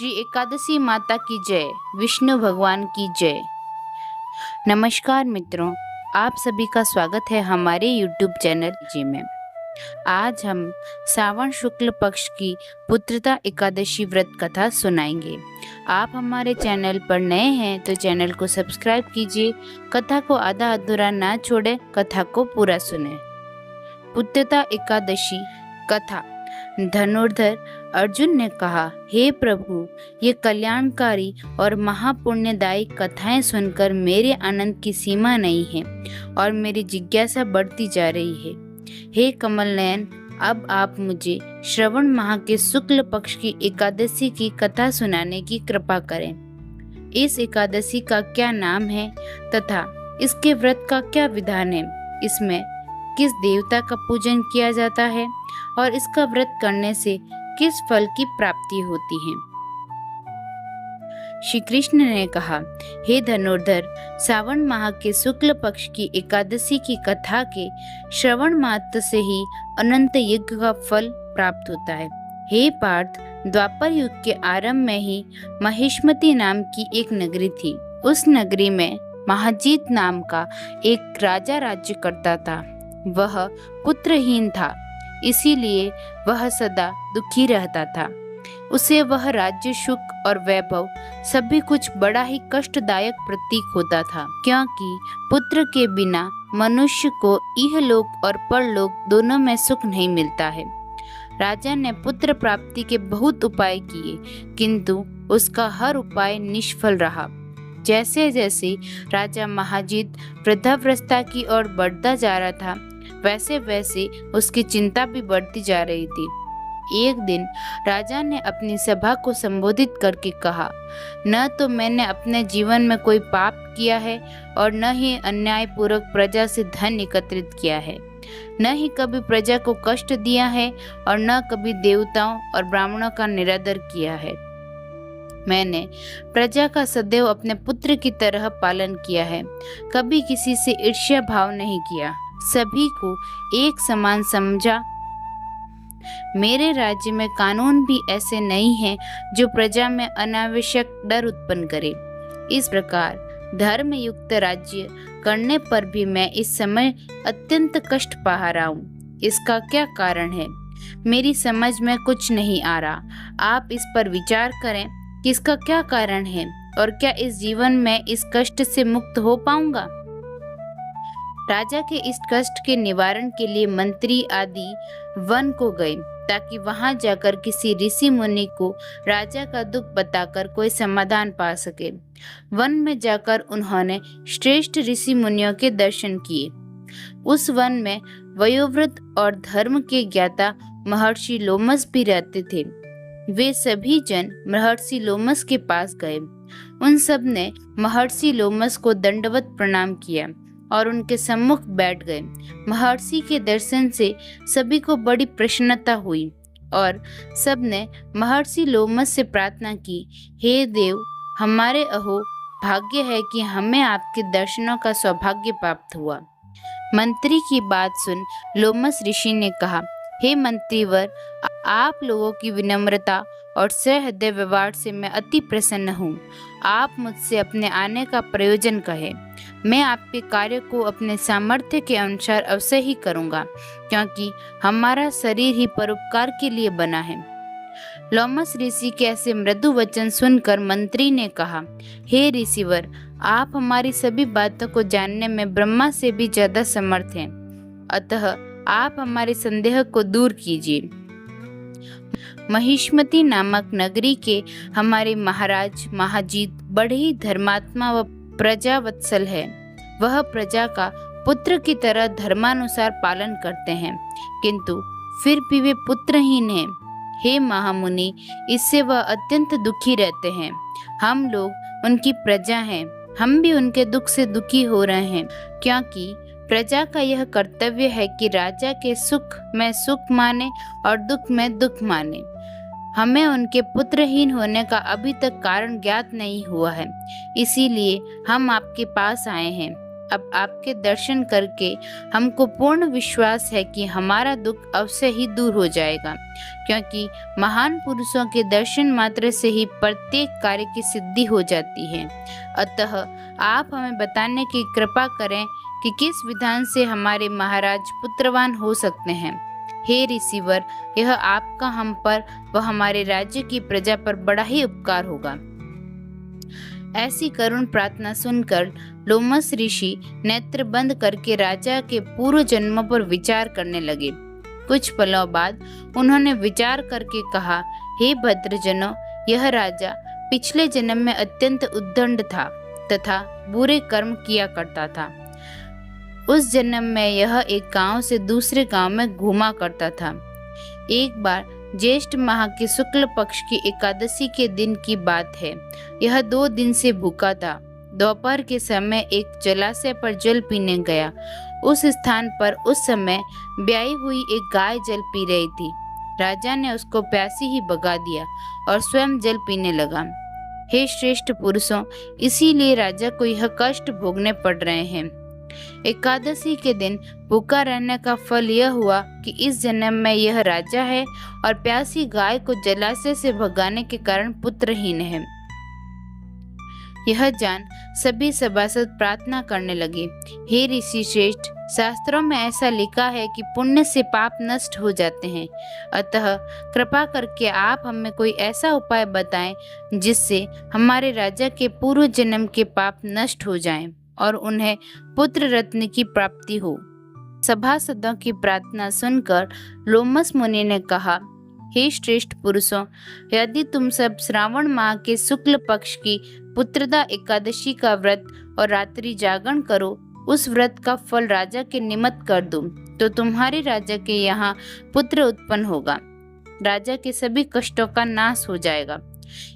श्री एकादशी माता की जय, विष्णु भगवान की जय। नमस्कार मित्रों, आप सभी का स्वागत है हमारे YouTube चैनल जी में। आज हम श्रावण शुक्ल पक्ष की पुत्रदा एकादशी व्रत कथा सुनाएंगे। आप हमारे चैनल पर नए हैं तो चैनल को सब्सक्राइब कीजिए। कथा को आधा अधूरा ना छोड़े, कथा को पूरा सुने। पुत्रदा एकादशी कथा। धनुर्धर अर्जुन ने कहा, हे प्रभु, ये कल्याणकारी और महापुण्यदायी कथाएं सुनकर मेरे आनंद की सीमा नहीं है और मेरी जिज्ञासा बढ़ती जा रही है। हे कमल नयन, अब आप मुझे श्रवण माह के शुक्ल पक्ष की एकादशी की कथा सुनाने की कृपा करें। इस एकादशी का क्या नाम है तथा इसके व्रत का क्या विधान है? इसमें किस देवता का पूजन किया जाता है और इसका व्रत करने से किस फल की प्राप्ति होती है? श्री कृष्ण ने कहा, हे धनुर्धर, श्रावण माह के शुक्ल पक्ष की एकादशी की कथा के श्रवण मात्र से ही अनंत यज्ञ का फल प्राप्त होता है। हे पार्थ, द्वापर युग के आरंभ में ही महिष्मति नाम की एक नगरी थी। उस नगरी में महाजीत नाम का एक राजा राज्य करता था। वह पुत्रहीन था, इसीलिए वह सदा दुखी रहता था। उसे वह राज्य, सुख और वैभव सभी कुछ बड़ा ही कष्टदायक प्रतीक होता था, क्योंकि पुत्र के बिना मनुष्य को इहलोक और परलोक दोनों में सुख नहीं मिलता है। राजा ने पुत्र प्राप्ति के बहुत उपाय किए, किंतु उसका हर उपाय निष्फल रहा। जैसे जैसे राजा महाजीत वृद्धावस्था की ओर बढ़ता जा रहा था, वैसे वैसे उसकी चिंता भी बढ़ती जा रही थी। एक दिन राजा ने अपनी सभा को संबोधित करके कहा, न तो मैंने अपने जीवन में कोई पाप किया है और न ही अन्यायपूर्वक प्रजा से धन एकत्रित किया है, न ही कभी प्रजा को कष्ट दिया है और न कभी देवताओं और ब्राह्मणों का निरादर किया है। मैंने प्रजा का सदैव अपने पुत्र की तरह पालन किया है, कभी किसी से ईर्ष्या भाव नहीं किया, सभी को एक समान समझा। मेरे राज्य में कानून भी ऐसे नहीं हैं जो प्रजा में अनावश्यक डर उत्पन्न करे। इस प्रकार धर्म युक्त राज्य करने पर भी मैं इस समय अत्यंत कष्ट पा रहा हूँ। इसका क्या कारण है? मेरी समझ में कुछ नहीं आ रहा। आप इस पर विचार करें कि इसका क्या कारण है और क्या इस जीवन में इस कष्ट से मुक्त हो पाऊंगा? राजा के इस कष्ट के निवारण के लिए मंत्री आदि वन को गए, ताकि वहां जाकर किसी ऋषि मुनि को राजा का दुख बताकर कोई समाधान पा सके। वन में जाकर उन्होंने श्रेष्ठ ऋषि मुनियों के दर्शन किए। उस वन में वयोवृद्ध और धर्म के ज्ञाता महर्षि लोमस भी रहते थे। वे सभी जन महर्षि लोमस के पास गए। उन सब ने महर्षि लोमस को दंडवत प्रणाम किया और उनके सम्मुख बैठ गए। महर्षि के दर्शन से सभी को बड़ी प्रसन्नता हुई और सबने महर्षि लोमस से प्रार्थना की, हे देव, हमारे अहो भाग्य है कि हमें आपके दर्शनों का सौभाग्य प्राप्त हुआ। मंत्री की बात सुन लोमस ऋषि ने कहा, हे मंत्रीवर, आप लोगों की विनम्रता और सहृदय व्यवहार से मैं अति प्रसन्न हूँ। आप मुझसे अपने आने का प्रयोजन कहें। मैं आपके कार्य को अपने सामर्थ्य के अनुसार अवश्य ही करूँगा, क्योंकि हमारा शरीर ही परोपकार के लिए बना है। लोमस ऋषि के ऐसे मृदु वचन सुनकर मंत्री ने कहा, हे ऋषिवर, आप हमारी सभी बातों को जानने में ब्रह्मा से भी ज्यादा समर्थ हैं, अतः आप हमारे संदेह को दूर कीजिए। महिष्मति नामक नगरी के हमारे महाराज महाजीत बड़े ही धर्मात्मा व प्रजा वत्सल है। वह प्रजा का पुत्र की तरह धर्मानुसार पालन करते हैं, किंतु फिर भी वे पुत्रहीन हैं। हे महामुनि, इससे वह अत्यंत दुखी रहते हैं। हम लोग उनकी प्रजा हैं, हम भी उनके दुख से दुखी हो रहे हैं, क्योंकि प्रजा का यह कर्तव्य है कि राजा के सुख में सुख माने और दुख में दुख माने। हमें उनके पुत्रहीन होने का अभी तक कारण ज्ञात नहीं हुआ है, इसीलिए हम आपके पास आए हैं। अब आपके दर्शन करके हमको पूर्ण विश्वास है कि हमारा दुख अवश्य ही दूर हो जाएगा, क्योंकि महान पुरुषों के दर्शन मात्र से ही प्रत्येक कार्य की सिद्धि हो जाती है। अतः आप हमें बताने की कृपा करें कि किस विधान से हमारे महाराज पुत्रवान हो सकते हैं। हे ऋषिवर, यह आपका हम पर व हमारे राज्य की प्रजा पर बड़ा ही उपकार होगा। ऐसी करुण प्रार्थना सुनकर लोमस ऋषि नेत्र बंद करके राजा के पूर्व जन्मों पर विचार करने लगे। कुछ पलों बाद उन्होंने विचार करके कहा, हे भद्रजनों, यह राजा पिछले जन्म में अत्यंत उद्दंड था तथा बुरे कर्म किया करता था। उस जन्म में यह एक गांव से दूसरे गांव में घूमा करता था। एक बार ज्येष्ठ माह के शुक्ल पक्ष की एकादशी के दिन की बात है। यह 2 दिन से भूखा था। दोपहर के समय एक जलाशय पर जल पीने गया। उस स्थान पर उस समय ब्याई हुई एक गाय जल पी रही थी। राजा ने उसको प्यासी ही भगा दिया और स्वयं जल पीने लगा। हे श्रेष्ठ पुरुषों, इसीलिए राजा को यह कष्ट भोगने पड़ रहे हैं। एकादशी के दिन भूखा रहने का फल यह हुआ कि इस जन्म में यह राजा है और प्यासी गाय को जलाशय से भगाने के कारण पुत्रहीन है। यह जान सभी सभासद प्रार्थना करने लगे, हे ऋषि श्रेष्ठ, शास्त्रों में ऐसा लिखा है कि पुण्य से पाप नष्ट हो जाते हैं। अतः कृपा करके आप हमें कोई ऐसा उपाय बताएं जिससे हमारे राजा के पूर्व जन्म के पाप नष्ट हो जाएं और उन्हें पुत्र रत्न की प्राप्ति हो। सभासदों की प्रार्थना सुनकर लोमस मुनि ने कहा, हे श्रेष्ठ पुरुषों, यदि तुम सब श्रावण माह के शुक्ल पक्ष की पुत्रदा एकादशी का व्रत और रात्रि जागरण करो, उस व्रत का फल राजा के निमित्त कर दो, तो तुम्हारे राजा के यहाँ पुत्र उत्पन्न होगा। राजा के सभी कष्टों का नाश हो जाएगा।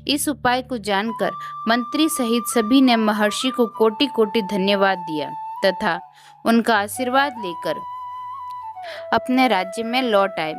इस उपाय को जानकर मंत्री सहित सभी ने महर्षि को कोटि कोटि धन्यवाद दिया तथा उनका आशीर्वाद लेकर अपने राज्य में लौट आए।